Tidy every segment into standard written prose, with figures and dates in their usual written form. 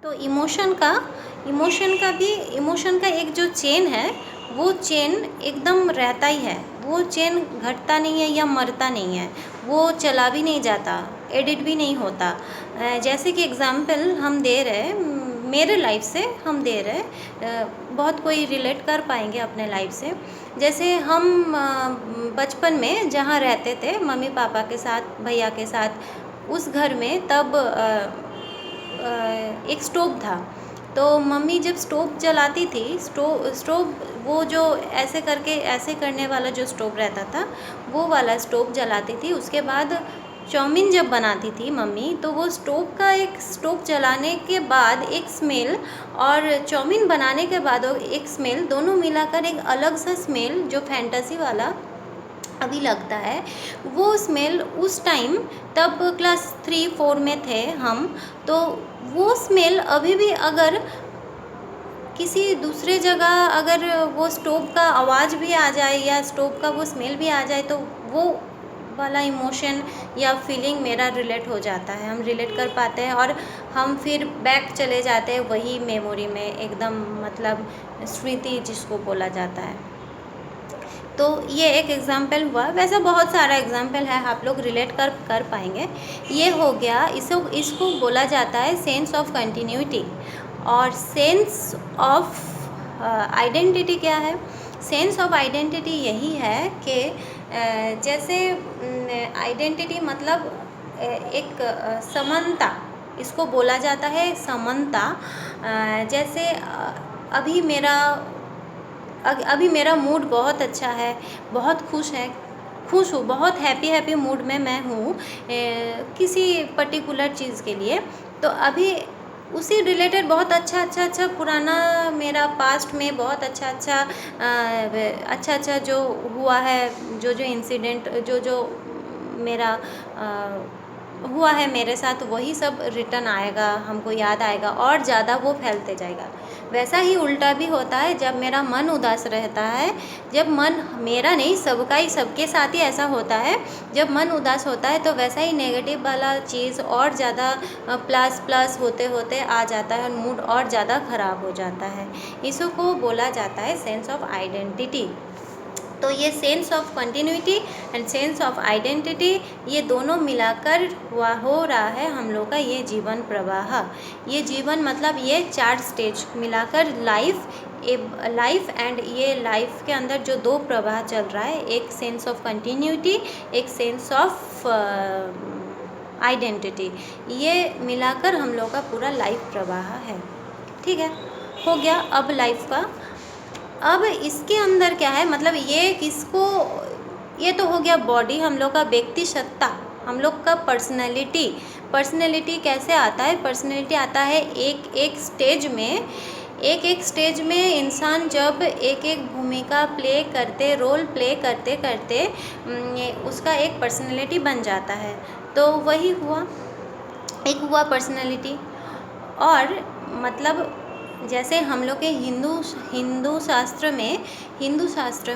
तो इमोशन का एक जो चेन है, वो चेन एकदम रहता ही है। वो चेन घटता नहीं है या मरता नहीं है, वो चला भी नहीं जाता, एडिट भी नहीं होता। जैसे कि एग्ज़ाम्पल हम दे रहे हैं, मेरे लाइफ से हम दे रहे हैं, बहुत कोई रिलेट कर पाएंगे अपने लाइफ से। जैसे हम बचपन में जहाँ रहते थे मम्मी पापा के साथ, भैया के साथ, उस घर में तब एक स्टोव था। तो मम्मी जब स्टोव जलाती थी, स्टोव वो जो ऐसे करके ऐसे करने वाला जो स्टोव रहता था, वो वाला स्टोव जलाती थी। उसके बाद चाउमीन जब बनाती थी मम्मी, तो वो स्टोव जलाने के बाद एक स्मेल और चाउमीन बनाने के बाद एक स्मेल, दोनों मिलाकर एक अलग सा स्मेल जो फैंटेसी वाला अभी लगता है, वो स्मेल उस टाइम, तब क्लास 3-4 में थे हम, तो वो स्मेल अभी भी अगर किसी दूसरे जगह अगर वो स्टोव का आवाज़ भी आ जाए या स्टोव का वो स्मेल भी आ जाए, तो वो वाला इमोशन या फीलिंग मेरा रिलेट हो जाता है, हम रिलेट कर पाते हैं और हम फिर बैक चले जाते हैं वही मेमोरी में, एकदम मतलब स्मृति जिसको बोला जाता है। तो ये एक एग्ज़ाम्पल हुआ, वैसे बहुत सारा एग्ज़ाम्पल है, आप लोग रिलेट कर पाएंगे। ये हो गया, इसको बोला जाता है सेंस ऑफ कंटिन्यूटी। और सेंस ऑफ आइडेंटिटी क्या है? सेंस ऑफ आइडेंटिटी यही है कि जैसे आइडेंटिटी मतलब एक समानता, इसको बोला जाता है समानता। जैसे अभी मेरा मूड बहुत अच्छा है, बहुत खुश हूँ, बहुत हैप्पी मूड में मैं हूँ किसी पर्टिकुलर चीज़ के लिए। तो अभी उसी रिलेटेड बहुत अच्छा पुराना मेरा पास्ट में बहुत अच्छा जो हुआ है, जो इंसिडेंट जो मेरा हुआ है मेरे साथ, वही सब रिटर्न आएगा, हमको याद आएगा और ज़्यादा वो फैलते जाएगा। वैसा ही उल्टा भी होता है, जब मेरा मन उदास रहता है, जब मन मेरा नहीं सबका ही, सबके साथ ही ऐसा होता है, जब मन उदास होता है तो वैसा ही नेगेटिव वाला चीज़ और ज़्यादा प्लस होते होते आ जाता है और मूड और ज़्यादा ख़राब हो जाता है। इसको बोला जाता है सेंस ऑफ आइडेंटिटी। तो ये sense of continuity and sense of identity, ये दोनों मिलाकर हो रहा है हम लोग का ये जीवन प्रवाह। ये जीवन मतलब ये 4 स्टेज मिलाकर लाइफ एंड ये लाइफ के अंदर जो 2 प्रवाह चल रहा है, एक सेंस ऑफ कंटिन्यूटी, एक सेंस ऑफ आइडेंटिटी, ये मिलाकर हम लोग का पूरा लाइफ प्रवाह है। ठीक है, हो गया अब लाइफ का। अब इसके अंदर क्या है, मतलब ये तो हो गया बॉडी, हम लोग का व्यक्ति सत्ता, हम लोग का पर्सनैलिटी कैसे आता है? पर्सनैलिटी आता है एक स्टेज में इंसान जब एक भूमिका रोल प्ले करते करते उसका एक पर्सनैलिटी बन जाता है। तो वही हुआ पर्सनैलिटी। और मतलब जैसे हम लोग के हिंदू शास्त्र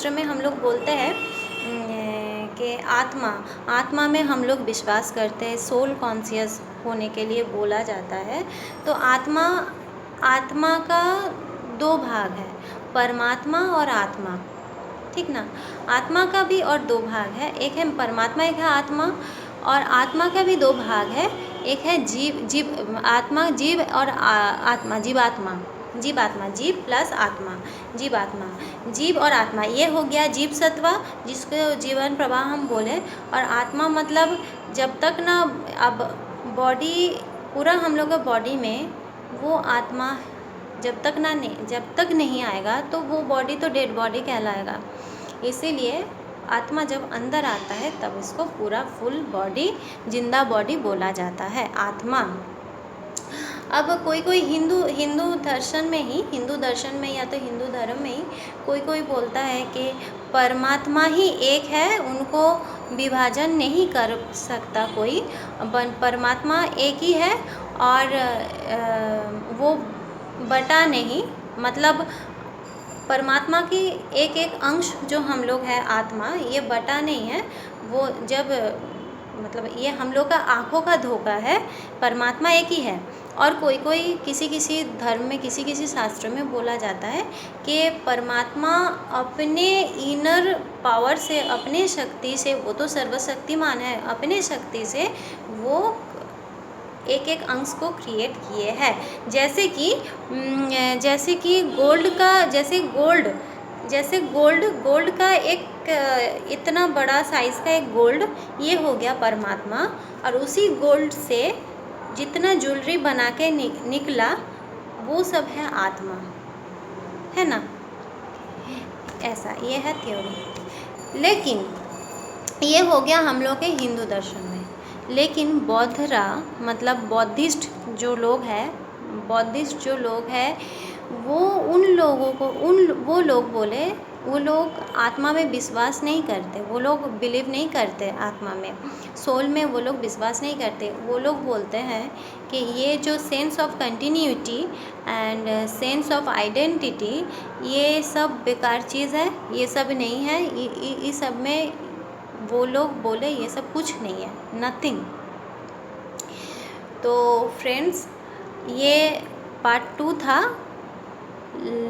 में हम लोग बोलते हैं कि आत्मा में हम लोग विश्वास करते हैं, सोल कॉन्शियस होने के लिए बोला जाता है। तो आत्मा का 2 भाग है, परमात्मा और आत्मा, ठीक ना? आत्मा का भी और 2 भाग है, एक है परमात्मा, एक है आत्मा। और आत्मा का भी 2 भाग है, एक है आत्मा, जीव और आत्मा, जीव प्लस आत्मा, जीव और आत्मा, ये हो गया जीव सत्वा, जिसको जीवन प्रवाह हम बोले। और आत्मा मतलब जब तक ना, अब बॉडी पूरा हम लोग का बॉडी में वो आत्मा जब तक नहीं आएगा, तो वो बॉडी तो डेड बॉडी कहलाएगा। इसीलिए आत्मा जब अंदर आता है तब इसको पूरा फुल बॉडी, जिंदा बॉडी बोला जाता है आत्मा। अब कोई हिंदू दर्शन में या तो हिंदू धर्म में ही कोई बोलता है कि परमात्मा ही एक है, उनको विभाजन नहीं कर सकता कोई, परमात्मा एक ही है और वो बटा नहीं, मतलब परमात्मा की एक अंश जो हम लोग है आत्मा, ये बटा नहीं है। वो जब मतलब ये हम लोग का आँखों का धोखा है, परमात्मा एक ही है। और कोई कोई किसी धर्म में किसी शास्त्र में बोला जाता है कि परमात्मा अपने इनर पावर से, अपने शक्ति से, वो तो सर्वशक्तिमान है, अपने शक्ति से वो एक एक अंश को क्रिएट किए हैं। जैसे कि गोल्ड का एक इतना बड़ा साइज़ का एक गोल्ड, ये हो गया परमात्मा, और उसी गोल्ड से जितना ज्वेलरी बना के निकला वो सब है आत्मा, है ना। ऐसा ये है थ्योरी। लेकिन ये हो गया हम लोग के हिंदू दर्शन में। लेकिन बौद्धरा मतलब बौद्धिस्ट जो लोग हैं वो उन लोगों को वो लोग बोले, वो लोग आत्मा में विश्वास नहीं करते, वो लोग बिलीव नहीं करते आत्मा में, सोल में वो लोग विश्वास नहीं करते। वो लोग बोलते हैं कि ये जो sense of continuity and sense of identity, ये सब बेकार चीज़ है, ये सब नहीं है, इस सब में वो लोग बोले ये सब कुछ नहीं है, नथिंग। तो फ्रेंड्स, ये पार्ट 2 था,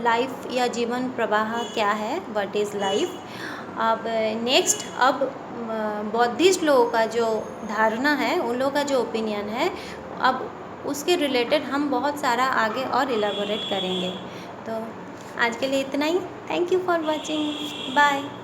लाइफ या जीवन प्रवाह क्या है, व्हाट इज़ लाइफ। अब नेक्स्ट, अब बौद्धिस्ट लोगों का जो धारणा है, उन लोगों का जो ओपिनियन है, अब उसके रिलेटेड हम बहुत सारा आगे और इलाबोरेट करेंगे। तो आज के लिए इतना ही। Thank you for watching, bye.